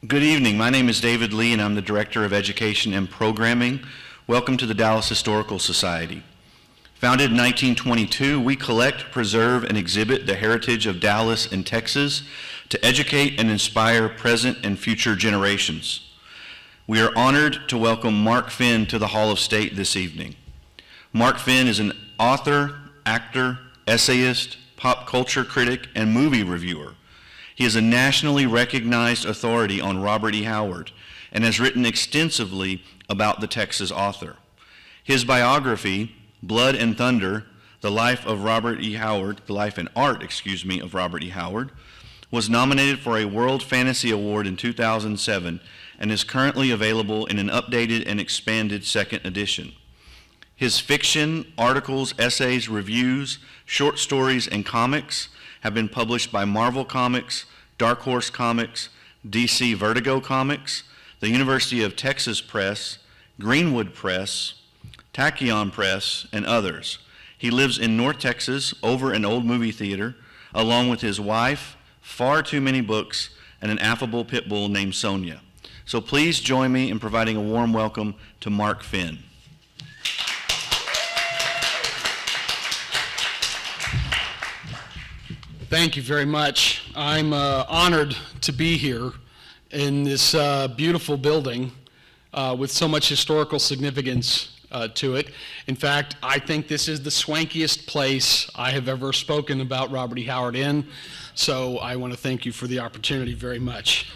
Good evening. My name is David Lee, and I'm the Director of Education and Programming. Welcome to the Dallas Historical Society. Founded in 1922, we collect, preserve, and exhibit the heritage of Dallas and Texas to educate and inspire present and future generations. We are honored to welcome Mark Finn to the Hall of State this evening. Mark Finn is an author, actor, essayist, pop culture critic, and movie reviewer. He is a nationally recognized authority on Robert E. Howard and has written extensively about the Texas author. His biography, Blood and Thunder, The Life and Art, of Robert E. Howard, was nominated for a World Fantasy Award in 2007 and is currently available in an updated and expanded second edition. His fiction, articles, essays, reviews, short stories, and comics have been published by Marvel Comics, Dark Horse Comics, DC Vertigo Comics, the University of Texas Press, Greenwood Press, Tachyon Press, and others. He lives in North Texas over an old movie theater, along with his wife, far too many books, and an affable pit bull named Sonia. So please join me in providing a warm welcome to Mark Finn. Thank you very much. I'm honored to be here in this beautiful building with so much historical significance to it. In fact, I think this is the swankiest place I have ever spoken about Robert E. Howard in, so I want to thank you for the opportunity very much.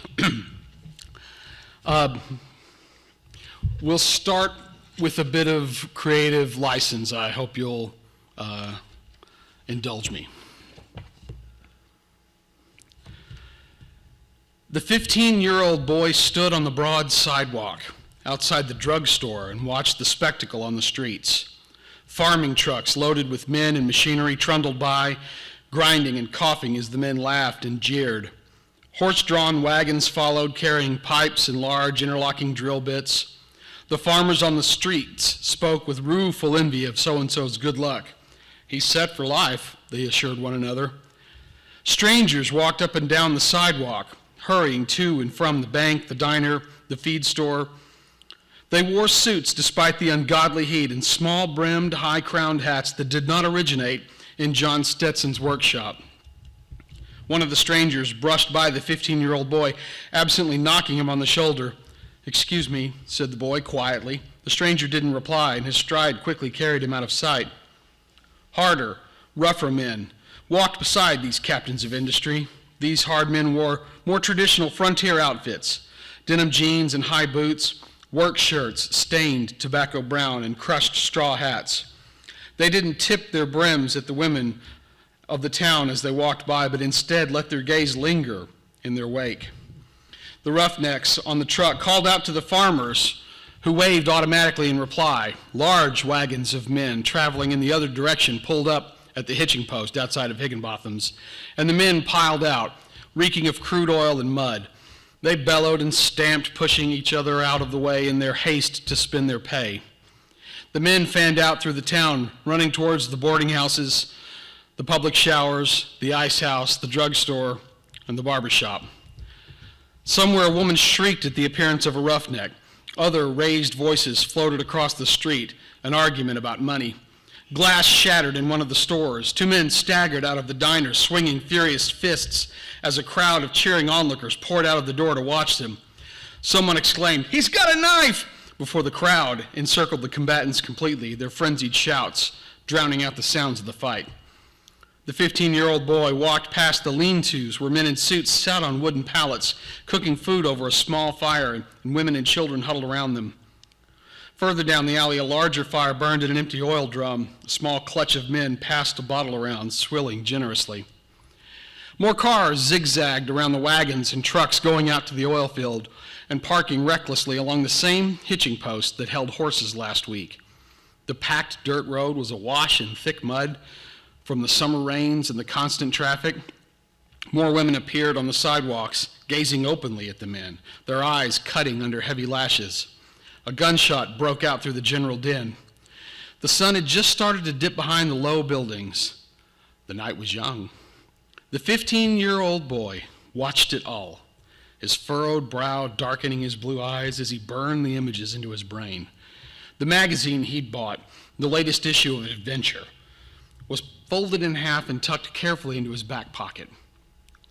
We'll start with a bit of creative license. I hope you'll indulge me. The 15-year-old boy stood on the broad sidewalk outside the drugstore and watched the spectacle on the streets. Farming trucks loaded with men and machinery trundled by, grinding and coughing as the men laughed and jeered. Horse-drawn wagons followed, carrying pipes and large interlocking drill bits. The farmers on the streets spoke with rueful envy of so-and-so's good luck. "He's set for life," they assured one another. Strangers walked up and down the sidewalk, hurrying to and from the bank, the diner, the feed store. They wore suits despite the ungodly heat and small-brimmed, high-crowned hats that did not originate in John Stetson's workshop. One of the strangers brushed by the 15-year-old boy, absently knocking him on the shoulder. "Excuse me," said the boy quietly. The stranger didn't reply, and his stride quickly carried him out of sight. Harder, rougher men walked beside these captains of industry. These hard men wore more traditional frontier outfits, denim jeans and high boots, work shirts stained tobacco brown, and crushed straw hats. They didn't tip their brims at the women of the town as they walked by, but instead let their gaze linger in their wake. The roughnecks on the truck called out to the farmers, who waved automatically in reply. Large wagons of men traveling in the other direction pulled up at the hitching post outside of Higginbotham's, and the men piled out, reeking of crude oil and mud. They bellowed and stamped, pushing each other out of the way in their haste to spend their pay. The men fanned out through the town, running towards the boarding houses, the public showers, the ice house, the drugstore, and the barber shop. Somewhere a woman shrieked at the appearance of a roughneck. Other raised voices floated across the street, an argument about money. Glass shattered in one of the stores. Two men staggered out of the diner, swinging furious fists as a crowd of cheering onlookers poured out of the door to watch them. Someone exclaimed, "He's got a knife!" before the crowd encircled the combatants completely, their frenzied shouts drowning out the sounds of the fight. The 15-year-old boy walked past the lean-tos where men in suits sat on wooden pallets, cooking food over a small fire, and women and children huddled around them. Further down the alley, a larger fire burned in an empty oil drum. A small clutch of men passed a bottle around, swilling generously. More cars zigzagged around the wagons and trucks going out to the oil field and parking recklessly along the same hitching post that held horses last week. The packed dirt road was awash in thick mud from the summer rains and the constant traffic. More women appeared on the sidewalks, gazing openly at the men, their eyes cutting under heavy lashes. A gunshot broke out through the general din. The sun had just started to dip behind the low buildings. The night was young. The 15-year-old boy watched it all. his furrowed brow darkening his blue eyes as he burned the images into his brain. The magazine he'd bought, the latest issue of Adventure, was folded in half and tucked carefully into his back pocket.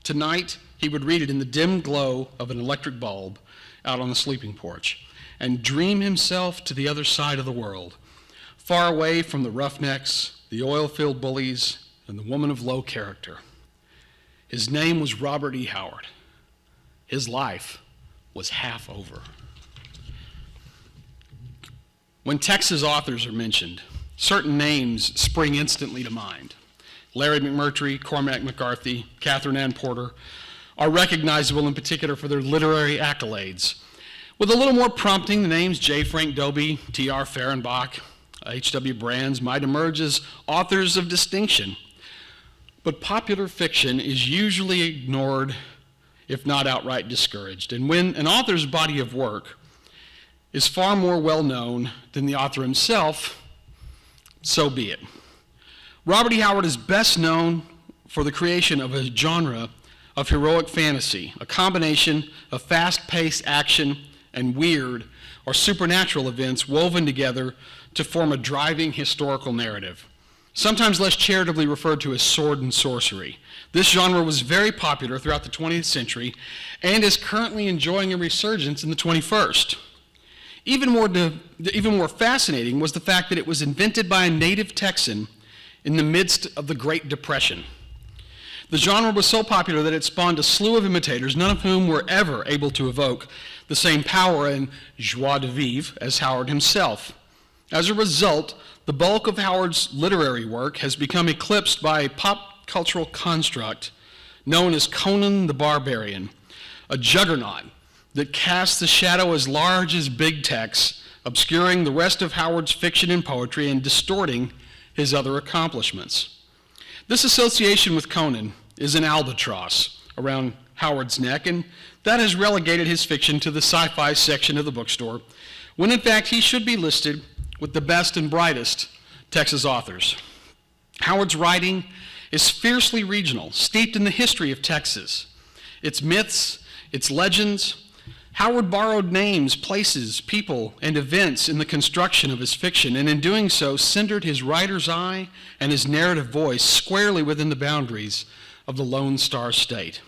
Tonight, he would read it in the dim glow of an electric bulb out on the sleeping porch and dream himself to the other side of the world, far away from the roughnecks, the oil-filled bullies, and the woman of low character. His name was Robert E. Howard. His life was half over. When Texas authors are mentioned, certain names spring instantly to mind. Larry McMurtry, Cormac McCarthy, Catherine Ann Porter are recognizable in particular for their literary accolades. With a little more prompting, the names J. Frank Dobie, T.R. Fehrenbach, H.W. Brands might emerge as authors of distinction. But popular fiction is usually ignored, if not outright discouraged. And when an author's body of work is far more well-known than the author himself, so be it. Robert E. Howard is best known for the creation of a genre of heroic fantasy, a combination of fast-paced action and weird or supernatural events woven together to form a driving historical narrative, sometimes less charitably referred to as sword and sorcery. This genre was very popular throughout the 20th century and is currently enjoying a resurgence in the 21st. Even more fascinating was the fact that it was invented by a native Texan in the midst of the Great Depression. The genre was so popular that it spawned a slew of imitators, none of whom were ever able to evoke the same power and joie de vivre as Howard himself. As a result, the bulk of Howard's literary work has become eclipsed by a pop cultural construct known as Conan the Barbarian, a juggernaut that casts a shadow as large as big text, obscuring the rest of Howard's fiction and poetry and distorting his other accomplishments. This association with Conan is an albatross around Howard's neck, and that has relegated his fiction to the sci-fi section of the bookstore, when in fact he should be listed with the best and brightest Texas authors. Howard's writing is fiercely regional, steeped in the history of Texas, its myths, its legends. Howard borrowed names, places, people, and events in the construction of his fiction, and in doing so centered his writer's eye and his narrative voice squarely within the boundaries of the Lone Star State.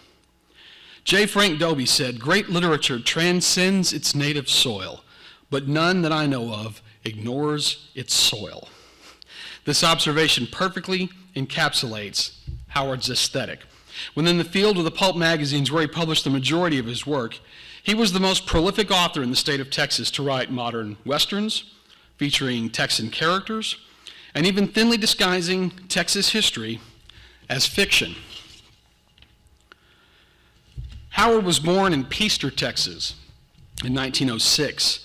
J. Frank Dobie said, "Great literature transcends its native soil, but none that I know of ignores its soil." This observation perfectly encapsulates Howard's aesthetic. Within the field of the pulp magazines where he published the majority of his work, he was the most prolific author in the state of Texas to write modern westerns, featuring Texan characters, and even thinly disguising Texas history as fiction. Howard was born in Peaster, Texas in 1906.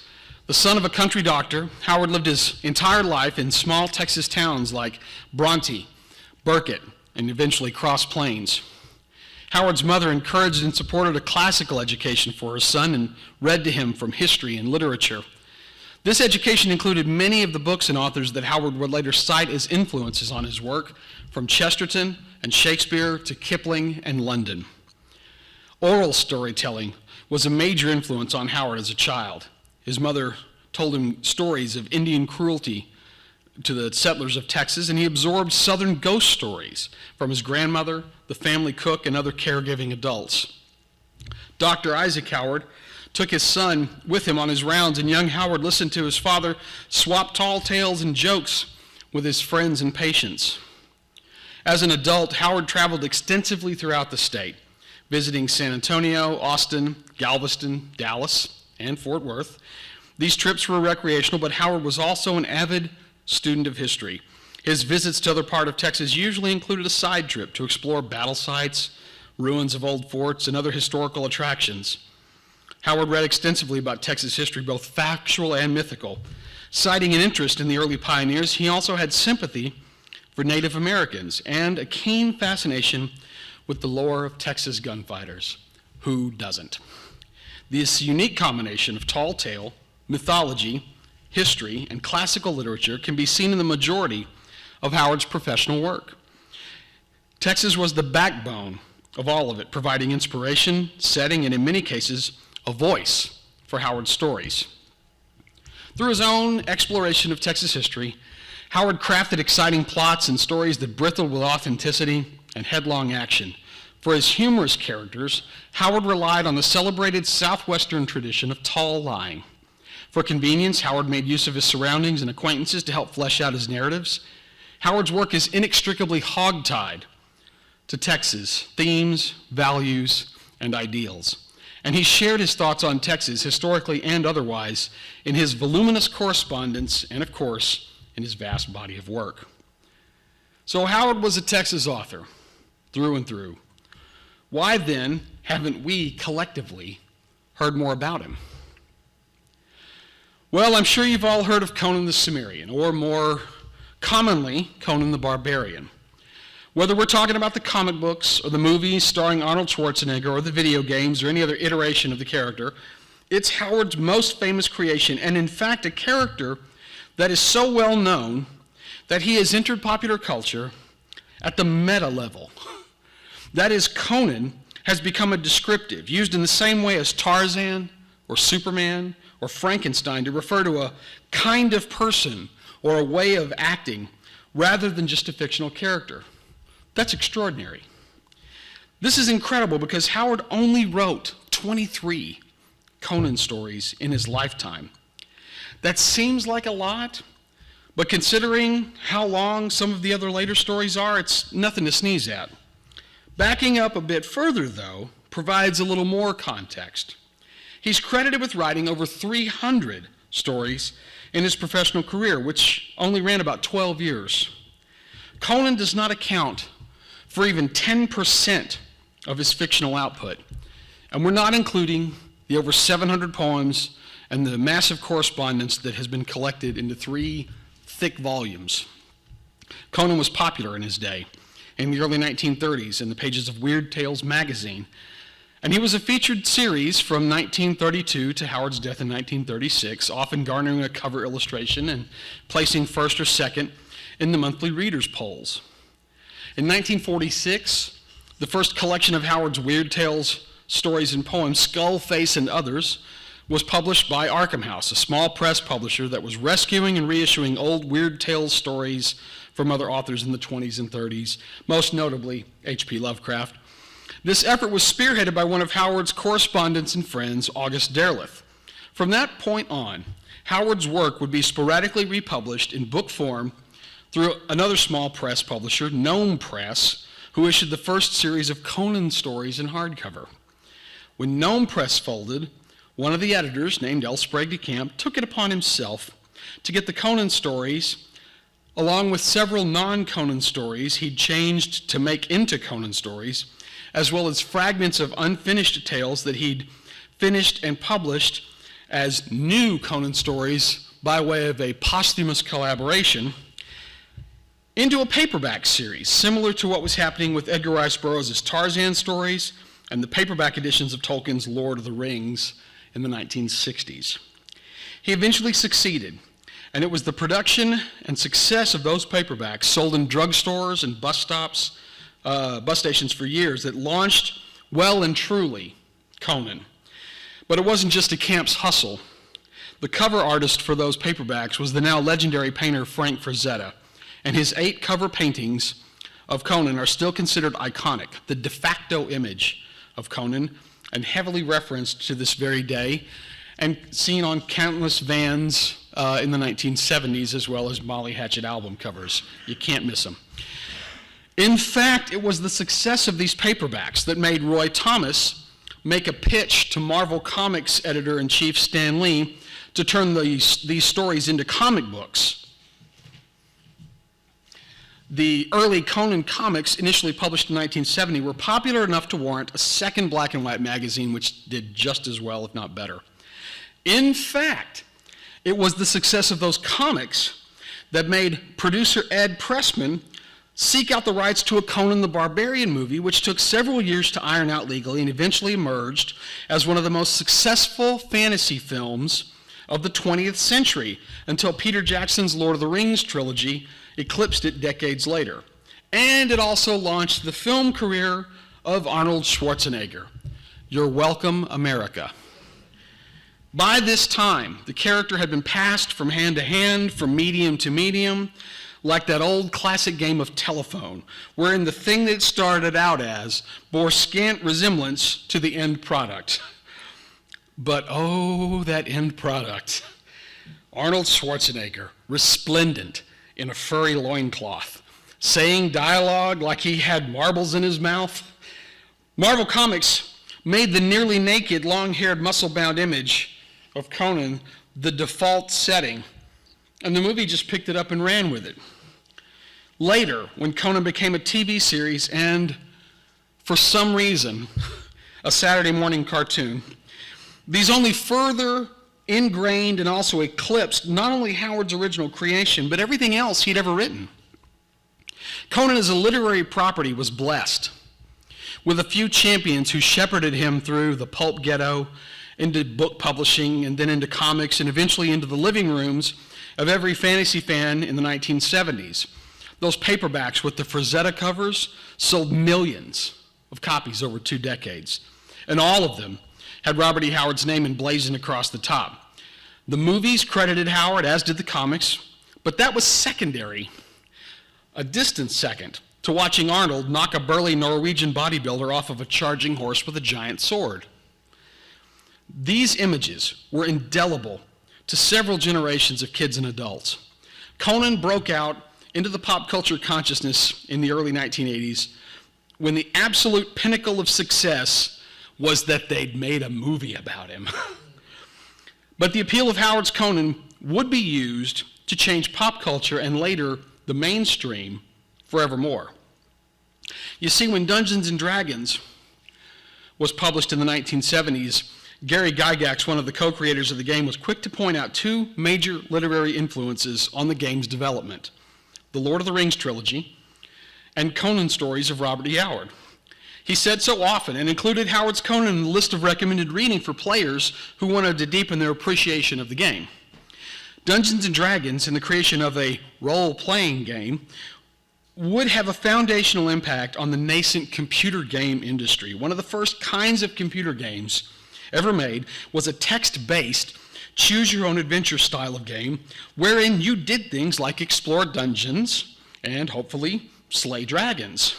The son of a country doctor, Howard lived his entire life in small Texas towns like Bronte, Burkett, and eventually Cross Plains. Howard's mother encouraged and supported a classical education for her son and read to him from history and literature. This education included many of the books and authors that Howard would later cite as influences on his work, from Chesterton and Shakespeare to Kipling and London. Oral storytelling was a major influence on Howard as a child. His mother told him stories of Indian cruelty to the settlers of Texas, and he absorbed Southern ghost stories from his grandmother, the family cook, and other caregiving adults. Dr. Isaac Howard took his son with him on his rounds, and young Howard listened to his father swap tall tales and jokes with his friends and patients. As an adult, Howard traveled extensively throughout the state, visiting San Antonio, Austin, Galveston, Dallas, and Fort Worth. These trips were recreational, but Howard was also an avid student of history. His visits to other parts of Texas usually included a side trip to explore battle sites, ruins of old forts, and other historical attractions. Howard read extensively about Texas history, both factual and mythical. Citing an interest in the early pioneers, he also had sympathy for Native Americans and a keen fascination with the lore of Texas gunfighters. Who doesn't? This unique combination of tall tale, mythology, history, and classical literature can be seen in the majority of Howard's professional work. Texas was the backbone of all of it, providing inspiration, setting, and in many cases, a voice for Howard's stories. Through his own exploration of Texas history, Howard crafted exciting plots and stories that bristled with authenticity and headlong action. For his humorous characters, Howard relied on the celebrated Southwestern tradition of tall lying. For convenience, Howard made use of his surroundings and acquaintances to help flesh out his narratives. Howard's work is inextricably hogtied to Texas themes, values, and ideals. And he shared his thoughts on Texas, historically and otherwise, in his voluminous correspondence and, of course, in his vast body of work. So Howard was a Texas author, through and through. Why then haven't we collectively heard more about him? Well, I'm sure you've all heard of Conan the Cimmerian, or more commonly, Conan the Barbarian. Whether we're talking about the comic books or the movies starring Arnold Schwarzenegger or the video games or any other iteration of the character, it's Howard's most famous creation, and in fact a character that is so well known that he has entered popular culture at the meta level. That is, Conan has become a descriptive, used in the same way as Tarzan or Superman or Frankenstein to refer to a kind of person or a way of acting rather than just a fictional character. That's extraordinary. This is incredible because Howard only wrote 23 Conan stories in his lifetime. That seems like a lot, but considering how long some of the other later stories are, it's nothing to sneeze at. Backing up a bit further, though, provides a little more context. He's credited with writing over 300 stories in his professional career, which only ran about 12 years. Conan does not account for even 10% of his fictional output, and we're not including the over 700 poems and the massive correspondence that has been collected into 3 thick volumes. Conan was popular in his day, in the early 1930s, in the pages of Weird Tales magazine, and he was a featured series from 1932 to Howard's death in 1936, often garnering a cover illustration and placing first or second in the monthly readers' polls. In 1946, the first collection of Howard's Weird Tales stories and poems, Skull Face and Others, was published by Arkham House, a small press publisher that was rescuing and reissuing old Weird Tales stories from other authors in the 20s and 30s, most notably H.P. Lovecraft. This effort was spearheaded by one of Howard's correspondents and friends, August Derleth. From that point on, Howard's work would be sporadically republished in book form through another small press publisher, Gnome Press, who issued the first series of Conan stories in hardcover. When Gnome Press folded, one of the editors, named L. Sprague de Camp, took it upon himself to get the Conan stories, along with several non-Conan stories he'd changed to make into Conan stories, as well as fragments of unfinished tales that he'd finished and published as new Conan stories by way of a posthumous collaboration, into a paperback series, similar to what was happening with Edgar Rice Burroughs' Tarzan stories and the paperback editions of Tolkien's Lord of the Rings in the 1960s. He eventually succeeded, and it was the production and success of those paperbacks sold in drugstores and bus stations for years that launched well and truly Conan. But it wasn't just a Camp's hustle. The cover artist for those paperbacks was the now legendary painter Frank Frazetta, and his 8 cover paintings of Conan are still considered iconic, the de facto image of Conan, and heavily referenced to this very day, and seen on countless vans in the 1970s, as well as Molly Hatchet album covers. You can't miss them. In fact, it was the success of these paperbacks that made Roy Thomas make a pitch to Marvel Comics editor-in-chief Stan Lee to turn these stories into comic books. The early Conan comics, initially published in 1970, were popular enough to warrant a second black and white magazine, which did just as well, if not better. In fact, it was the success of those comics that made producer Ed Pressman seek out the rights to a Conan the Barbarian movie, which took several years to iron out legally and eventually emerged as one of the most successful fantasy films of the 20th century, until Peter Jackson's Lord of the Rings trilogy eclipsed it decades later. And it also launched the film career of Arnold Schwarzenegger. You're welcome, America. By this time, the character had been passed from hand to hand, from medium to medium, like that old classic game of telephone, wherein the thing that started out as bore scant resemblance to the end product. But oh, that end product. Arnold Schwarzenegger, resplendent in a furry loincloth, saying dialogue like he had marbles in his mouth. Marvel Comics made the nearly naked, long-haired, muscle-bound image of Conan the default setting, and the movie just picked it up and ran with it. Later, when Conan became a TV series and, for some reason, a Saturday morning cartoon, these only further ingrained and also eclipsed not only Howard's original creation, but everything else he'd ever written. Conan as a literary property was blessed with a few champions who shepherded him through the pulp ghetto, into book publishing, and then into comics, and eventually into the living rooms of every fantasy fan in the 1970s. Those paperbacks with the Frazetta covers sold millions of copies over 2 decades, and all of them had Robert E. Howard's name emblazoned across the top. The movies credited Howard, as did the comics, but that was secondary, a distant second, to watching Arnold knock a burly Norwegian bodybuilder off of a charging horse with a giant sword. These images were indelible to several generations of kids and adults. Conan broke out into the pop culture consciousness in the early 1980s when the absolute pinnacle of success was that they'd made a movie about him. But the appeal of Howard's Conan would be used to change pop culture and later the mainstream forevermore. You see, when Dungeons and Dragons was published in the 1970s, Gary Gygax, one of the co-creators of the game, was quick to point out 2 major literary influences on the game's development: the Lord of the Rings trilogy and Conan stories of Robert E. Howard. He said so often and included Howard's Conan in the list of recommended reading for players who wanted to deepen their appreciation of the game. Dungeons and Dragons and the creation of a role-playing game would have a foundational impact on the nascent computer game industry. One of the first kinds of computer games ever made was a text-based, choose-your-own-adventure style of game wherein you did things like explore dungeons and, hopefully, slay dragons.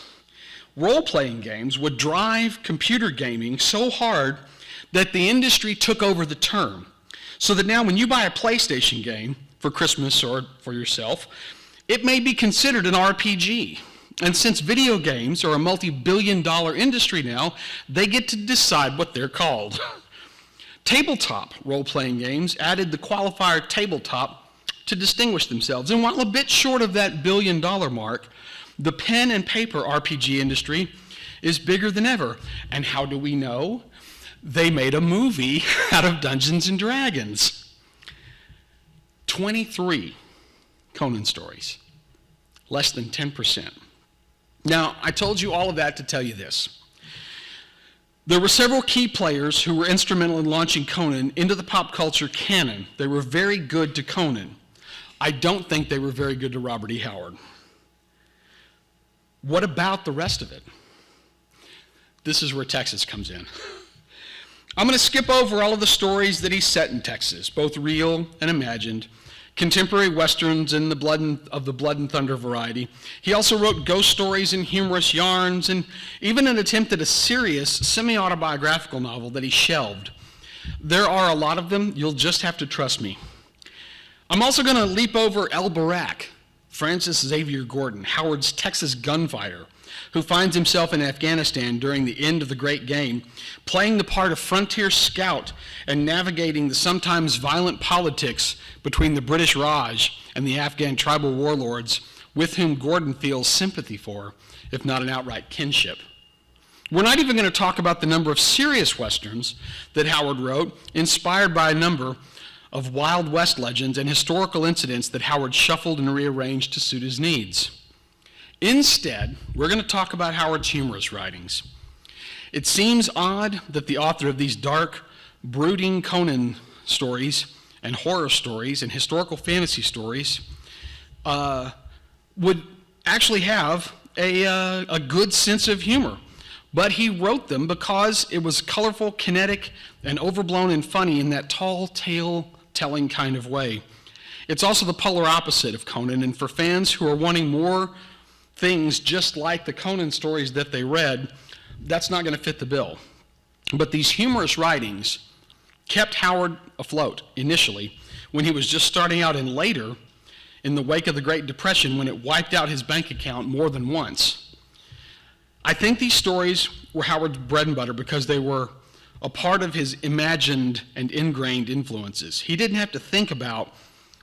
Role-playing games would drive computer gaming so hard that the industry took over the term, so that now when you buy a PlayStation game for Christmas or for yourself, it may be considered an RPG. And since video games are a multi-billion-dollar industry now, they get to decide what they're called. Tabletop role-playing games added the qualifier tabletop to distinguish themselves. And while a bit short of that billion-dollar mark, the pen and paper RPG industry is bigger than ever. And how do we know? They made a movie out of Dungeons and Dragons. 23 Conan stories, less than 10%. Now, I told you all of that to tell you this. There were several key players who were instrumental in launching Conan into the pop culture canon. They were very good to Conan. I don't think they were very good to Robert E. Howard. What about the rest of it? This is where Texas comes in. I'm going to skip over all of the stories that he set in Texas, both real and imagined, contemporary westerns and the Blood and Thunder variety. He also wrote ghost stories and humorous yarns, and even an attempt at a serious semi-autobiographical novel that he shelved. There are a lot of them. You'll just have to trust me. I'm also going to leap over El Barak, Francis Xavier Gordon, Howard's Texas gunfighter, who finds himself in Afghanistan during the end of the Great Game, playing the part of frontier scout and navigating the sometimes violent politics between the British Raj and the Afghan tribal warlords with whom Gordon feels sympathy for, if not an outright kinship. We're not even going to talk about the number of serious westerns that Howard wrote, inspired by a number of Wild West legends and historical incidents that Howard shuffled and rearranged to suit his needs. Instead, we're going to talk about Howard's humorous writings. It seems odd that the author of these dark, brooding Conan stories and horror stories and historical fantasy stories would actually have a good sense of humor. But he wrote them because it was colorful, kinetic, and overblown and funny in that tall tale-telling kind of way. It's also the polar opposite of Conan, and for fans who are wanting more things just like the Conan stories that they read, that's not going to fit the bill. But these humorous writings kept Howard afloat initially when he was just starting out, and later in the wake of the Great Depression when it wiped out his bank account more than once. I think these stories were Howard's bread and butter because they were a part of his imagined and ingrained influences. He didn't have to think about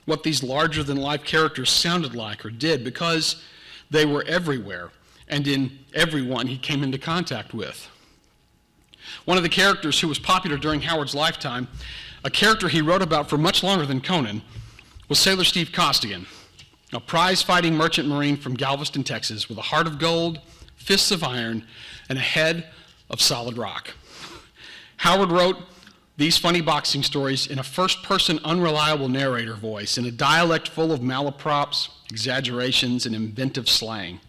what these larger-than-life characters sounded like or did because they were everywhere and in everyone he came into contact with. One of the characters who was popular during Howard's lifetime, a character he wrote about for much longer than Conan, was Sailor Steve Costigan, a prize-fighting merchant marine from Galveston, Texas, with a heart of gold, fists of iron, and a head of solid rock. Howard wrote these funny boxing stories in a first-person, unreliable narrator voice, in a dialect full of malaprops, exaggerations, and inventive slang.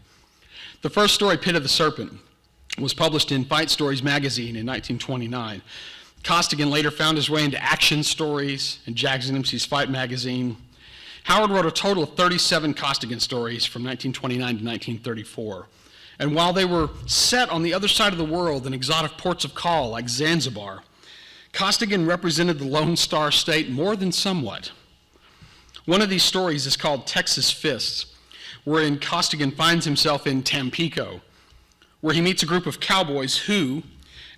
The first story, Pit of the Serpent, was published in Fight Stories magazine in 1929. Costigan later found his way into action stories and Jags and MC's Fight magazine. Howard wrote a total of 37 Costigan stories from 1929 to 1934. And while they were set on the other side of the world in exotic ports of call like Zanzibar, Costigan represented the Lone Star State more than somewhat. One of these stories is called Texas Fists, wherein Costigan finds himself in Tampico, where he meets a group of cowboys who,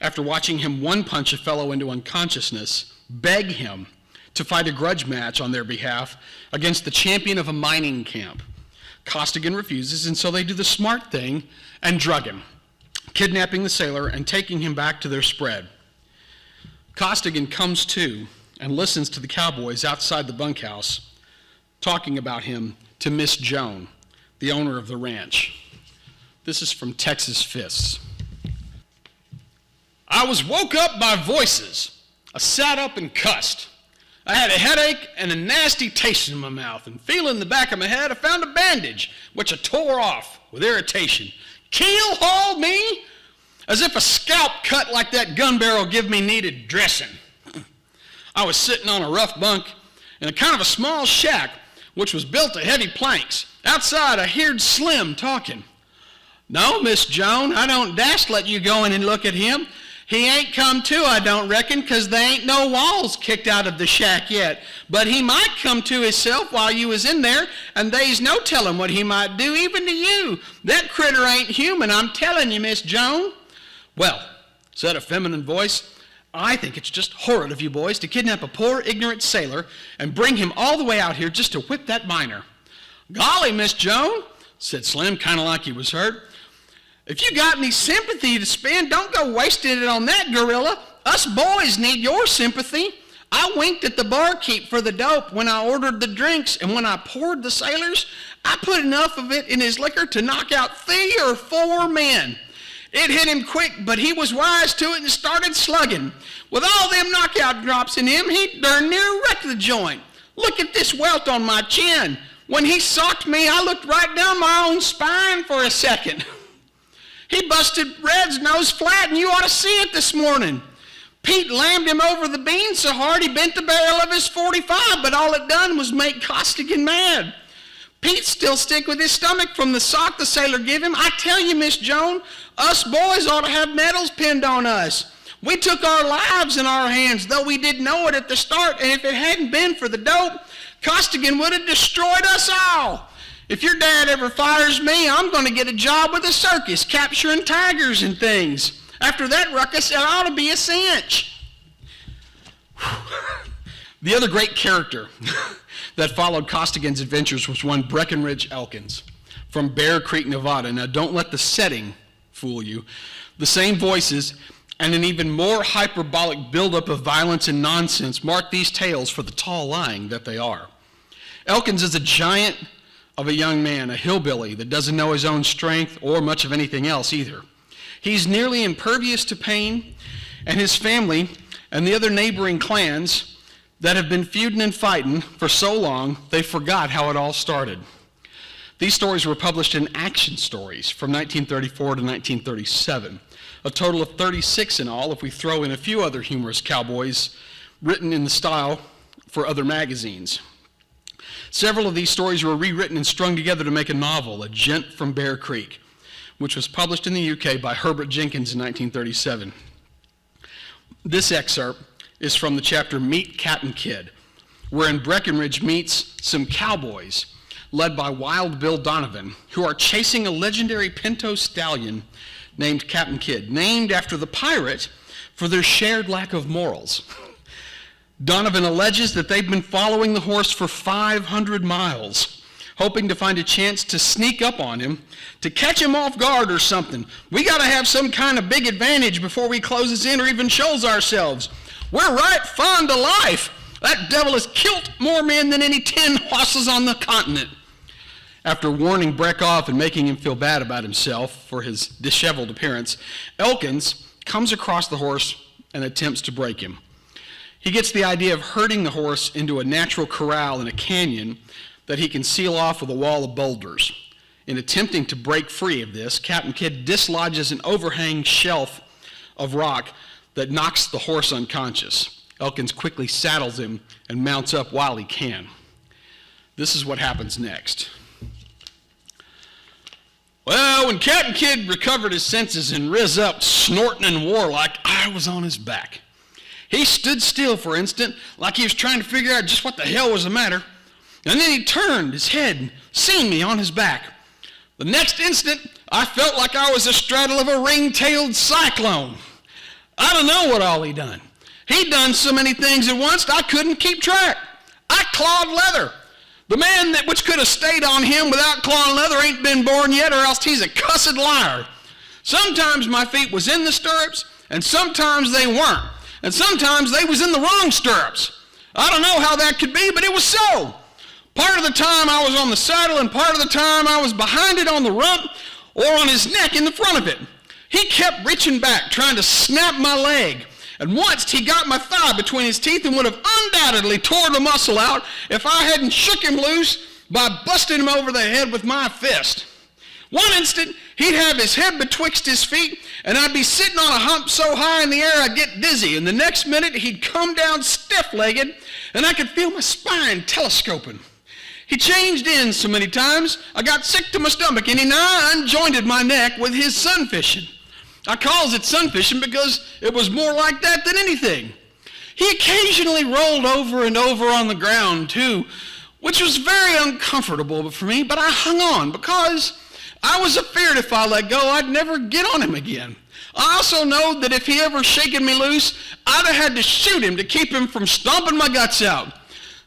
after watching him one-punch a fellow into unconsciousness, beg him to fight a grudge match on their behalf against the champion of a mining camp. Costigan refuses, and so they do the smart thing and drug him, kidnapping the sailor and taking him back to their spread. Costigan comes to and listens to the cowboys outside the bunkhouse talking about him to Miss Joan, the owner of the ranch. This is from Texas Fists. I was woke up by voices. I sat up and cussed. I had a headache and a nasty taste in my mouth, and feeling the back of my head, I found a bandage, which I tore off with irritation. Keel-hauled me, as if a scalp cut like that gun barrel give me needed dressing. I was sitting on a rough bunk in a kind of a small shack, which was built of heavy planks. Outside, I heard Slim talking. No, Miss Joan, I don't dast let you go in and look at him. He ain't come to, I don't reckon, 'cause there ain't no walls kicked out of the shack yet. But he might come to himself while you was in there, and they's no telling what he might do, even to you. That critter ain't human, I'm telling you, Miss Joan. Well, said a feminine voice, I think it's just horrid of you boys to kidnap a poor, ignorant sailor and bring him all the way out here just to whip that miner. Golly, Miss Joan, said Slim, kind of like he was hurt. If you got any sympathy to spend, don't go wasting it on that gorilla. Us boys need your sympathy. I winked at the barkeep for the dope when I ordered the drinks, and when I poured the sailors, I put enough of it in his liquor to knock out 3 or 4 men. It hit him quick, but he was wise to it and started slugging. With all them knockout drops in him, he darn near wrecked the joint. Look at this welt on my chin. When he socked me, I looked right down my own spine for a second. He busted Red's nose flat, and you ought to see it this morning. Pete lammed him over the bean so hard he bent the barrel of his .45, but all it done was make Costigan mad. Pete's still sick with his stomach from the sock the sailor gave him. I tell you, Miss Joan, us boys ought to have medals pinned on us. We took our lives in our hands, though we didn't know it at the start, and if it hadn't been for the dope, Costigan would have destroyed us all. If your dad ever fires me, I'm going to get a job with a circus, capturing tigers and things. After that ruckus, it ought to be a cinch. The other great character that followed Costigan's adventures was one Breckenridge Elkins from Bear Creek, Nevada. Now, don't let the setting fool you. The same voices and an even more hyperbolic buildup of violence and nonsense mark these tales for the tall lying that they are. Elkins is a giant of a young man, a hillbilly that doesn't know his own strength or much of anything else either. He's nearly impervious to pain, and his family and the other neighboring clans that have been feuding and fighting for so long, they forgot how it all started. These stories were published in Action Stories from 1934 to 1937. a total of 36 in all if we throw in a few other humorous cowboys written in the style for other magazines. Several of these stories were rewritten and strung together to make a novel, A Gent from Bear Creek, which was published in the UK by Herbert Jenkins in 1937. This excerpt is from the chapter Meet Captain Kidd, wherein Breckenridge meets some cowboys led by Wild Bill Donovan, who are chasing a legendary pinto stallion named Captain Kidd, named after the pirate for their shared lack of morals. Donovan alleges that they've been following the horse for 500 miles, hoping to find a chance to sneak up on him, to catch him off guard or something. We got to have some kind of big advantage before we closes in or even shows ourselves. We're right fond of life. That devil has killed more men than any 10 horses on the continent. After warning Breck off and making him feel bad about himself for his disheveled appearance, Elkins comes across the horse and attempts to break him. He gets the idea of herding the horse into a natural corral in a canyon that he can seal off with a wall of boulders. In attempting to break free of this, Captain Kidd dislodges an overhanging shelf of rock that knocks the horse unconscious. Elkins quickly saddles him and mounts up while he can. This is what happens next. Well, when Captain Kidd recovered his senses and riz up, snorting and warlike, I was on his back. He stood still for an instant, like he was trying to figure out just what the hell was the matter, and then he turned his head and seen me on his back. The next instant, I felt like I was astraddle of a ring-tailed cyclone. I don't know what all he done. He done so many things at once I couldn't keep track. I clawed leather. The man which could have stayed on him without clawing leather ain't been born yet, or else he's a cussed liar. Sometimes my feet was in the stirrups, and sometimes they weren't, and sometimes they was in the wrong stirrups. I don't know how that could be, but it was so. Part of the time I was on the saddle, and part of the time I was behind it on the rump or on his neck in the front of it. He kept reaching back, trying to snap my leg. And once he got my thigh between his teeth and would have undoubtedly tore the muscle out if I hadn't shook him loose by busting him over the head with my fist. One instant, he'd have his head betwixt his feet, and I'd be sitting on a hump so high in the air I'd get dizzy. And the next minute, he'd come down stiff-legged, and I could feel my spine telescoping. He changed ends so many times, I got sick to my stomach, and he nigh unjointed my neck with his sunfishing. I calls it sunfishing because it was more like that than anything. He occasionally rolled over and over on the ground, too, which was very uncomfortable for me, but I hung on because I was afeard if I let go, I'd never get on him again. I also know that if he ever shaken me loose, I'd have had to shoot him to keep him from stomping my guts out.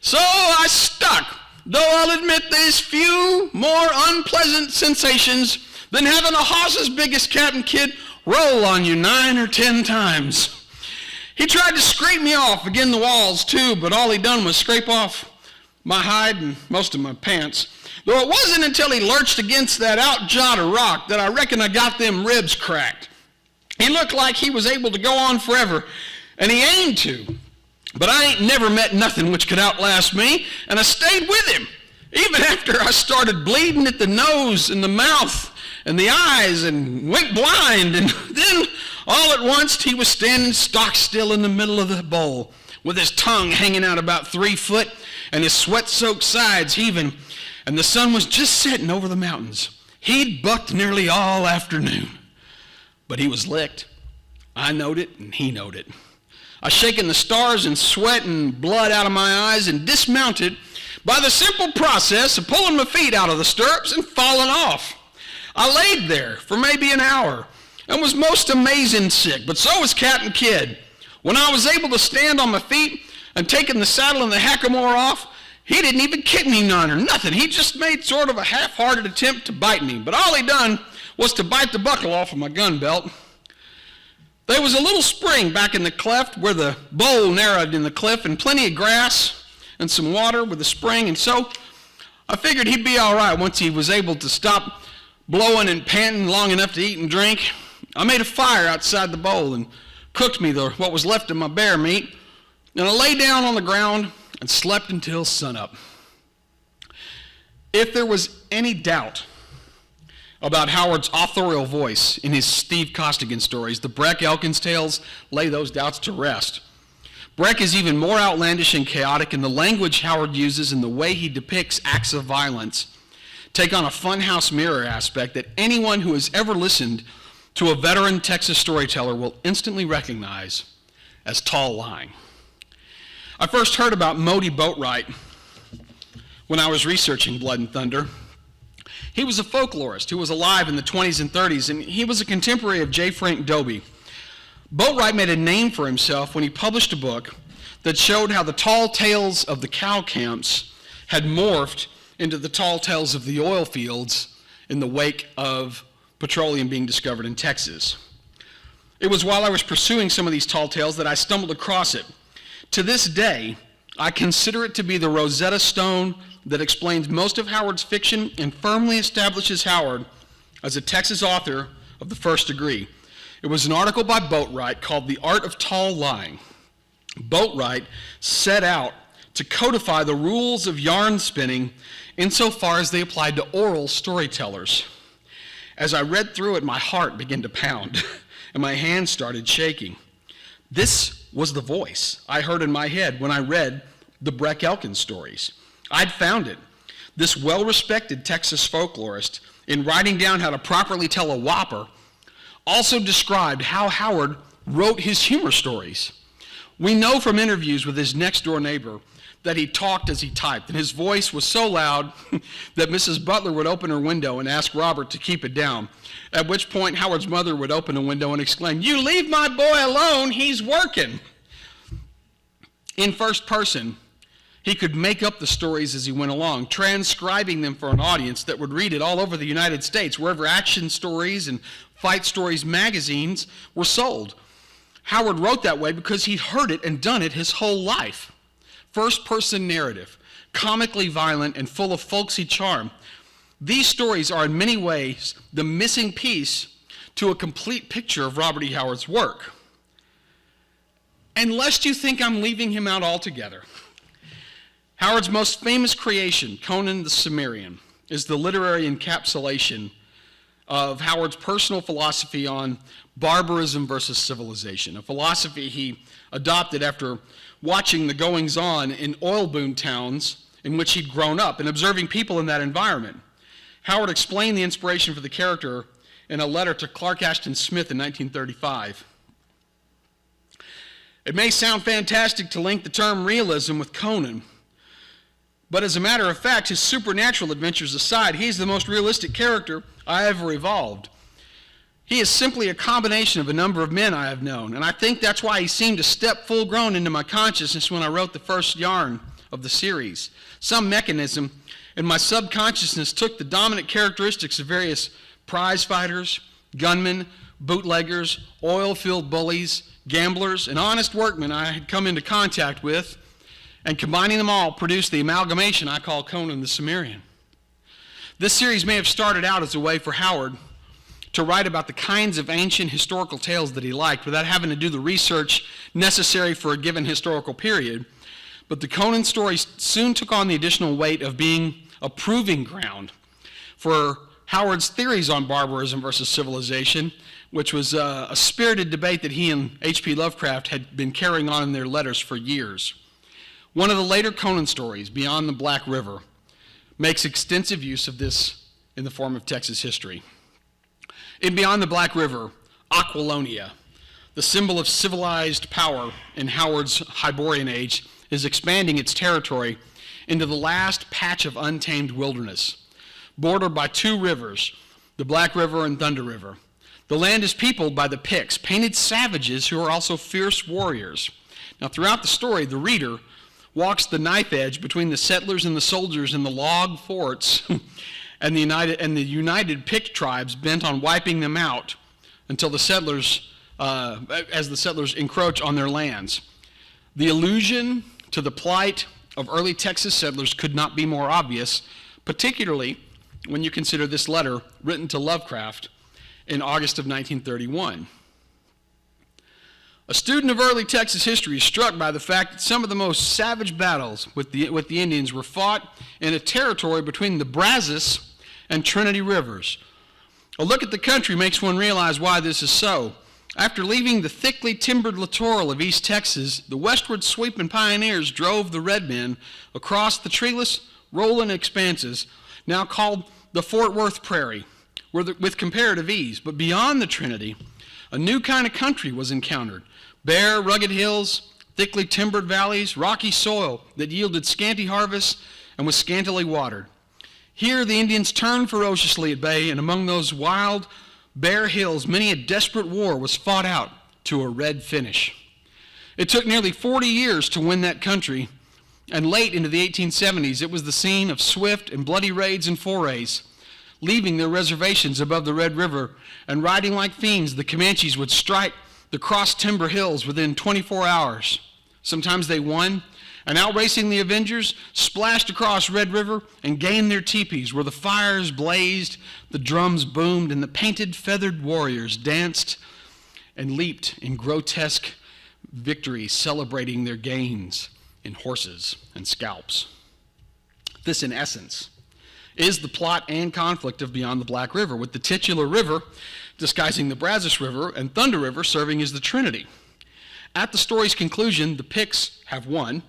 So I stuck, though I'll admit there's few more unpleasant sensations than having a horse as big as Captain Kidd roll on you 9 or 10 times. He tried to scrape me off again the walls too, but all he done was scrape off my hide and most of my pants. Though it wasn't until he lurched against that out-jot of rock that I reckon I got them ribs cracked. He looked like he was able to go on forever, and he aimed to. But I ain't never met nothing which could outlast me, and I stayed with him, even after I started bleeding at the nose and the mouth and the eyes and went blind, and then all at once he was standing stock still in the middle of the bowl with his tongue hanging out about 3 foot and his sweat-soaked sides heaving, and the sun was just setting over the mountains. He'd bucked nearly all afternoon, but he was licked. I knowed it, and he knowed it. I shaken the stars and sweat and blood out of my eyes and dismounted by the simple process of pulling my feet out of the stirrups and falling off. I laid there for maybe an hour and was most amazing sick, but so was Captain Kidd. When I was able to stand on my feet and taking the saddle and the hackamore off, he didn't even kick me none or nothing. He just made sort of a half-hearted attempt to bite me, but all he done was to bite the buckle off of my gun belt. There was a little spring back in the cleft where the bowl narrowed in the cliff, and plenty of grass and some water with the spring, and so I figured he'd be all right once he was able to stop blowing and panting long enough to eat and drink. I made a fire outside the bowl and cooked me what was left of my bear meat, and I lay down on the ground and slept until sunup. If there was any doubt about Howard's authorial voice in his Steve Costigan stories, the Breck Elkins tales lay those doubts to rest. Breck is even more outlandish and chaotic in the language Howard uses and the way he depicts acts of violence take on a funhouse mirror aspect that anyone who has ever listened to a veteran Texas storyteller will instantly recognize as tall lying. I first heard about Modi Boatwright when I was researching Blood and Thunder. He was a folklorist who was alive in the 20s and 30s, and he was a contemporary of J. Frank Dobie. Boatwright made a name for himself when he published a book that showed how the tall tales of the cow camps had morphed into the tall tales of the oil fields in the wake of petroleum being discovered in Texas. It was while I was pursuing some of these tall tales that I stumbled across it. To this day, I consider it to be the Rosetta Stone that explains most of Howard's fiction and firmly establishes Howard as a Texas author of the first degree. It was an article by Boatwright called The Art of Tall Lying. Boatwright set out to codify the rules of yarn spinning insofar as they applied to oral storytellers. As I read through it, my heart began to pound and my hands started shaking. This was the voice I heard in my head when I read the Breck Elkins stories. I'd found it. This well-respected Texas folklorist, in writing down how to properly tell a whopper, also described how Howard wrote his humor stories. We know from interviews with his next-door neighbor that he talked as he typed, and his voice was so loud that Mrs. Butler would open her window and ask Robert to keep it down, at which point Howard's mother would open a window and exclaim, "You leave my boy alone, he's working." In first person, he could make up the stories as he went along, transcribing them for an audience that would read it all over the United States, wherever action stories and fight stories magazines were sold. Howard wrote that way because he'd heard it and done it his whole life. First-person narrative, comically violent and full of folksy charm. These stories are in many ways the missing piece to a complete picture of Robert E. Howard's work. And lest you think I'm leaving him out altogether, Howard's most famous creation, Conan the Cimmerian, is the literary encapsulation of Howard's personal philosophy on barbarism versus civilization, a philosophy he adopted after watching the goings-on in oil-boom towns in which he'd grown up and observing people in that environment. Howard explained the inspiration for the character in a letter to Clark Ashton Smith in 1935. It may sound fantastic to link the term realism with Conan, but as a matter of fact, his supernatural adventures aside, he's the most realistic character I ever evolved. He is simply a combination of a number of men I have known, and I think that's why he seemed to step full-grown into my consciousness when I wrote the first yarn of the series. Some mechanism in my subconsciousness took the dominant characteristics of various prize fighters, gunmen, bootleggers, oil-filled bullies, gamblers, and honest workmen I had come into contact with, and combining them all produced the amalgamation I call Conan the Cimmerian. This series may have started out as a way for Howard to write about the kinds of ancient historical tales that he liked without having to do the research necessary for a given historical period, but the Conan stories soon took on the additional weight of being a proving ground for Howard's theories on barbarism versus civilization, which was a spirited debate that he and H.P. Lovecraft had been carrying on in their letters for years. One of the later Conan stories, Beyond the Black River, makes extensive use of this in the form of Texas history. In Beyond the Black River, Aquilonia, the symbol of civilized power in Howard's Hyborian age, is expanding its territory into the last patch of untamed wilderness, bordered by two rivers, the Black River and Thunder River. The land is peopled by the Picts, painted savages who are also fierce warriors. Now, throughout the story, the reader walks the knife edge between the settlers and the soldiers in the log forts and the united Pict tribes bent on wiping them out until the settlers, as the settlers encroach on their lands. The allusion to the plight of early Texas settlers could not be more obvious, particularly when you consider this letter written to Lovecraft in August of 1931. A student of early Texas history is struck by the fact that some of the most savage battles with the Indians were fought in a territory between the Brazos and Trinity Rivers. A look at the country makes one realize why this is so. After leaving the thickly timbered littoral of East Texas, the westward sweeping pioneers drove the red men across the treeless, rolling expanses, now called the Fort Worth Prairie, with comparative ease. But beyond the Trinity, a new kind of country was encountered. Bare, rugged hills, thickly timbered valleys, rocky soil that yielded scanty harvests and was scantily watered. Here the Indians turned ferociously at bay, and among those wild, bare hills, many a desperate war was fought out to a red finish. It took nearly 40 years to win that country, and late into the 1870s, it was the scene of swift and bloody raids and forays. Leaving their reservations above the Red River and riding like fiends, the Comanches would strike the cross-timber hills within 24 hours. Sometimes they won, and outracing the Avengers, splashed across Red River and gained their teepees, where the fires blazed, the drums boomed, and the painted, feathered warriors danced and leaped in grotesque victory, celebrating their gains in horses and scalps. This, in essence, is the plot and conflict of Beyond the Black River, with the titular river disguising the Brazos River and Thunder River serving as the Trinity. At the story's conclusion, the Picts have won,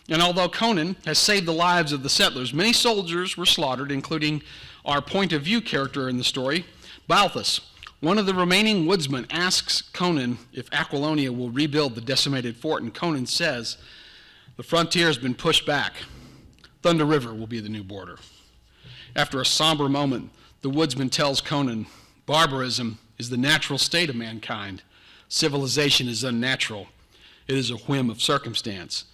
and although Conan has saved the lives of the settlers, many soldiers were slaughtered, including our point of view character in the story, Balthus. One of the remaining woodsmen asks Conan if Aquilonia will rebuild the decimated fort, and Conan says, "The frontier has been pushed back. Thunder River will be the new border." After a somber moment, the woodsman tells Conan, "Barbarism is the natural state of mankind. Civilization is unnatural. It is a whim of circumstance,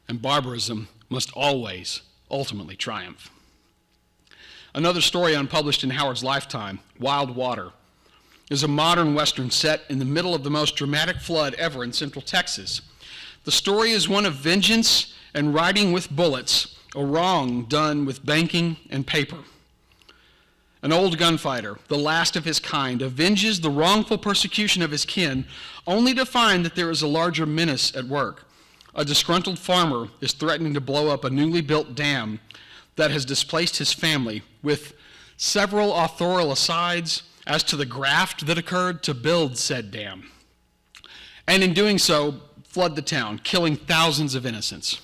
and barbarism must always ultimately triumph." Another story unpublished in Howard's lifetime, Wild Water, is a modern Western set in the middle of the most dramatic flood ever in Central Texas. The story is one of vengeance and riding with bullets, a wrong done with banking and paper. An old gunfighter, the last of his kind, avenges the wrongful persecution of his kin, only to find that there is a larger menace at work. A disgruntled farmer is threatening to blow up a newly built dam that has displaced his family, with several authorial asides as to the graft that occurred to build said dam. And in doing so, flood the town, killing thousands of innocents.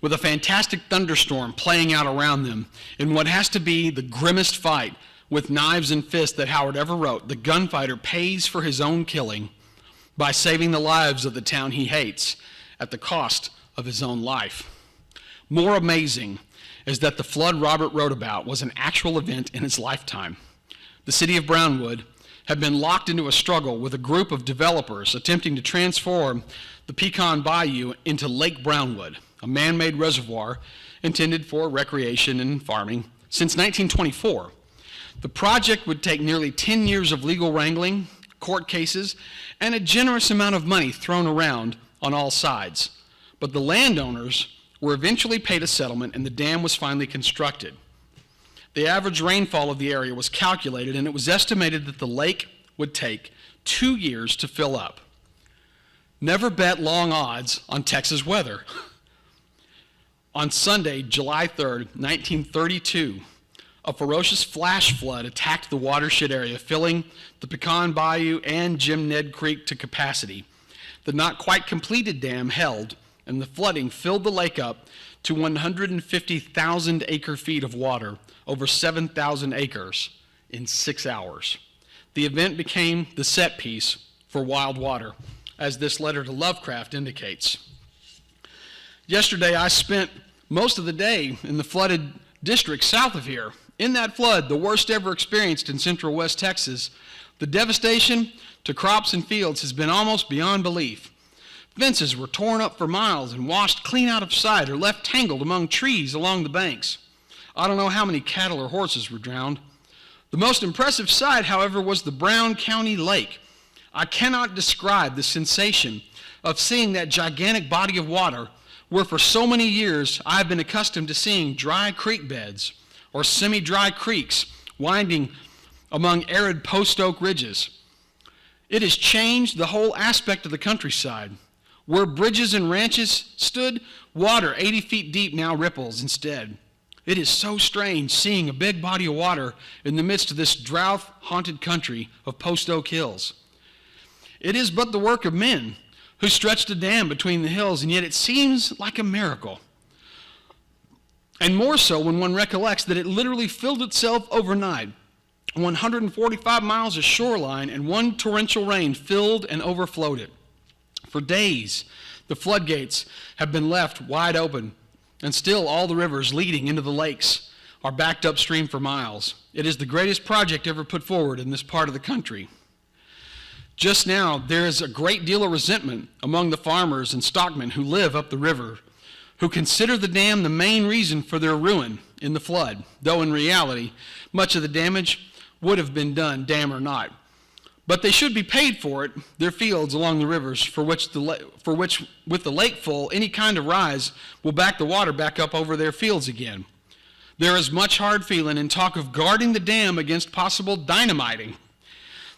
With a fantastic thunderstorm playing out around them, in what has to be the grimmest fight with knives and fists that Howard ever wrote, the gunfighter pays for his own killing by saving the lives of the town he hates at the cost of his own life. More amazing is that the flood Robert wrote about was an actual event in his lifetime. The city of Brownwood had been locked into a struggle with a group of developers attempting to transform the Pecan Bayou into Lake Brownwood, a man-made reservoir intended for recreation and farming, since 1924. The project would take nearly 10 years of legal wrangling, court cases, and a generous amount of money thrown around on all sides. But the landowners were eventually paid a settlement, and the dam was finally constructed. The average rainfall of the area was calculated, and it was estimated that the lake would take 2 years to fill up. Never bet long odds on Texas weather. On Sunday, July 3rd, 1932, a ferocious flash flood attacked the watershed area, filling the Pecan Bayou and Jim Ned Creek to capacity. The not quite completed dam held, and the flooding filled the lake up to 150,000 acre-feet of water, over 7,000 acres, in 6 hours. The event became the set piece for Wild Water, as this letter to Lovecraft indicates. Yesterday, I spent most of the day in the flooded district south of here. In that flood, the worst ever experienced in central West Texas, the devastation to crops and fields has been almost beyond belief. Fences were torn up for miles and washed clean out of sight or left tangled among trees along the banks. I don't know how many cattle or horses were drowned. The most impressive sight, however, was the Brown County Lake. I cannot describe the sensation of seeing that gigantic body of water where for so many years I've been accustomed to seeing dry creek beds or semi-dry creeks winding among arid post oak ridges. It has changed the whole aspect of the countryside. Where bridges and ranches stood, water 80 feet deep now ripples instead. It is so strange seeing a big body of water in the midst of this drought-haunted country of Post Oak Hills. It is but the work of men who stretched a dam between the hills, and yet it seems like a miracle. And more so when one recollects that it literally filled itself overnight. 145 miles of shoreline and one torrential rain filled and overflowed it. For days, the floodgates have been left wide open, and still all the rivers leading into the lakes are backed upstream for miles. It is the greatest project ever put forward in this part of the country. Just now, there is a great deal of resentment among the farmers and stockmen who live up the river, who consider the dam the main reason for their ruin in the flood, though in reality, much of the damage would have been done, dam or not. But they should be paid for it, their fields along the rivers, for which with the lake full, any kind of rise will back the water back up over their fields again. There is much hard feeling and talk of guarding the dam against possible dynamiting,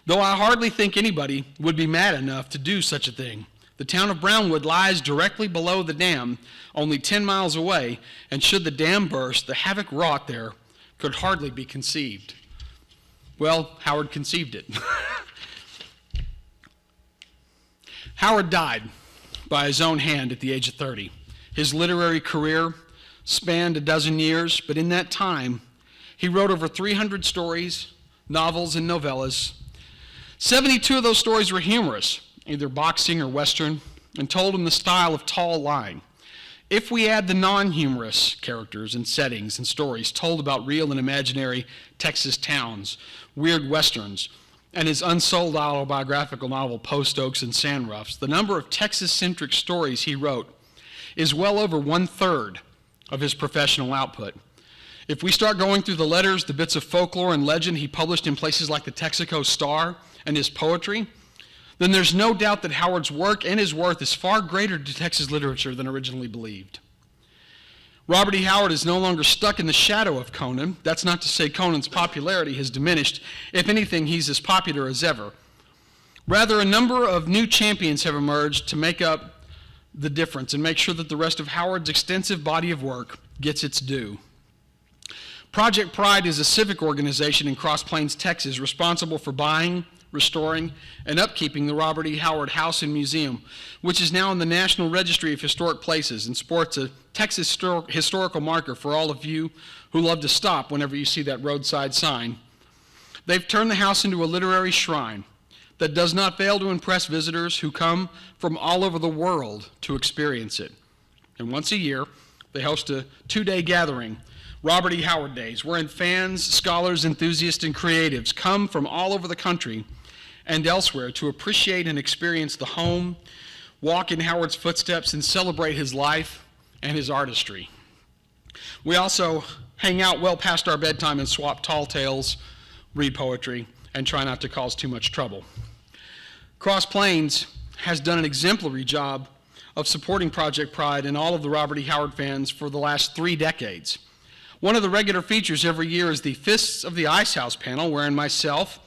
though I hardly think anybody would be mad enough to do such a thing. The town of Brownwood lies directly below the dam, only 10 miles away, and should the dam burst, the havoc wrought there could hardly be conceived. Well, Howard conceived it. Howard died by his own hand at the age of 30. His literary career spanned a dozen years, but in that time, he wrote over 300 stories, novels, and novellas. 72 of those stories were humorous, either boxing or Western, and told in the style of tall line. If we add the non-humorous characters and settings and stories told about real and imaginary Texas towns, weird Westerns, and his unsold autobiographical novel, Post Oaks and Sand Roughs, the number of Texas-centric stories he wrote is well over 1/3 of his professional output. If we start going through the letters, the bits of folklore and legend he published in places like the Texaco Star and his poetry, then there's no doubt that Howard's work and his worth is far greater to Texas literature than originally believed. Robert E. Howard is no longer stuck in the shadow of Conan. That's not to say Conan's popularity has diminished. If anything, he's as popular as ever. Rather, a number of new champions have emerged to make up the difference and make sure that the rest of Howard's extensive body of work gets its due. Project Pride is a civic organization in Cross Plains, Texas, responsible for buying, restoring, and upkeeping the Robert E. Howard House and Museum, which is now in the National Registry of Historic Places and sports a Texas historical marker for all of you who love to stop whenever you see that roadside sign. They've turned the house into a literary shrine that does not fail to impress visitors who come from all over the world to experience it. And once a year, they host a 2-day gathering, Robert E. Howard Days, wherein fans, scholars, enthusiasts, and creatives come from all over the country and elsewhere to appreciate and experience the home, walk in Howard's footsteps, and celebrate his life and his artistry. We also hang out well past our bedtime and swap tall tales, read poetry, and try not to cause too much trouble. Cross Plains has done an exemplary job of supporting Project Pride and all of the Robert E. Howard fans for the last 3 decades. One of the regular features every year is the Fists of the Ice House panel, wherein myself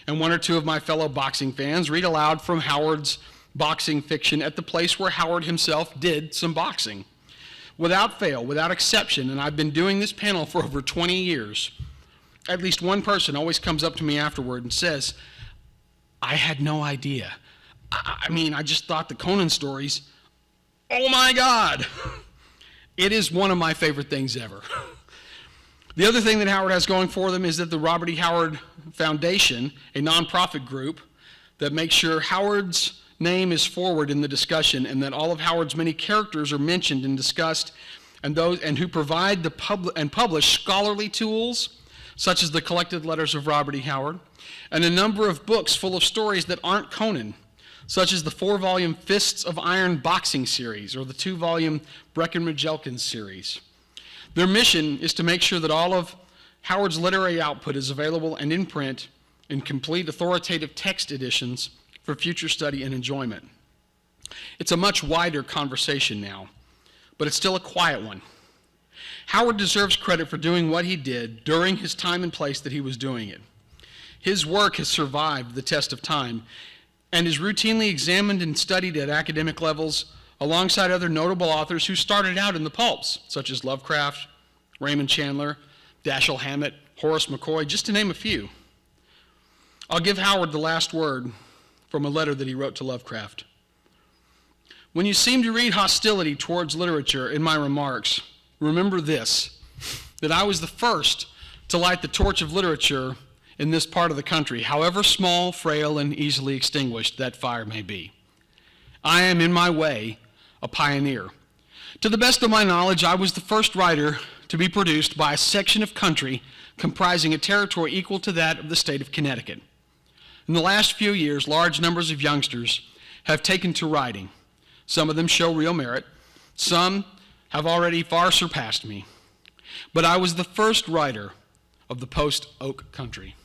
and 1 or 2 of my fellow boxing fans read aloud from Howard's boxing fiction at the place where Howard himself did some boxing. Without fail, without exception, and I've been doing this panel for over 20 years, at least one person always comes up to me afterward and says, I had no idea. I just thought the Conan stories, oh my God. It is one of my favorite things ever. The other thing that Howard has going for them is that the Robert E. Howard Foundation, a nonprofit group that makes sure Howard's name is forward in the discussion and that all of Howard's many characters are mentioned and discussed, and who provide and publish scholarly tools, such as the collected letters of Robert E. Howard, and a number of books full of stories that aren't Conan, such as the 4-volume Fists of Iron boxing series or the 2-volume Breckenridge Elkins series. Their mission is to make sure that all of Howard's literary output is available and in print in complete authoritative text editions for future study and enjoyment. It's a much wider conversation now, but it's still a quiet one. Howard deserves credit for doing what he did during his time and place that he was doing it. His work has survived the test of time and is routinely examined and studied at academic levels alongside other notable authors who started out in the pulps, such as Lovecraft, Raymond Chandler, Dashiell Hammett, Horace McCoy, just to name a few. I'll give Howard the last word from a letter that he wrote to Lovecraft. When you seem to read hostility towards literature in my remarks, remember this, that I was the first to light the torch of literature in this part of the country, however small, frail, and easily extinguished that fire may be. I am, in my way, a pioneer. To the best of my knowledge, I was the first writer to be produced by a section of country comprising a territory equal to that of the state of Connecticut. In the last few years, large numbers of youngsters have taken to writing. Some of them show real merit. Some have already far surpassed me. But I was the first writer of the post-Oak country.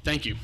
Thank you.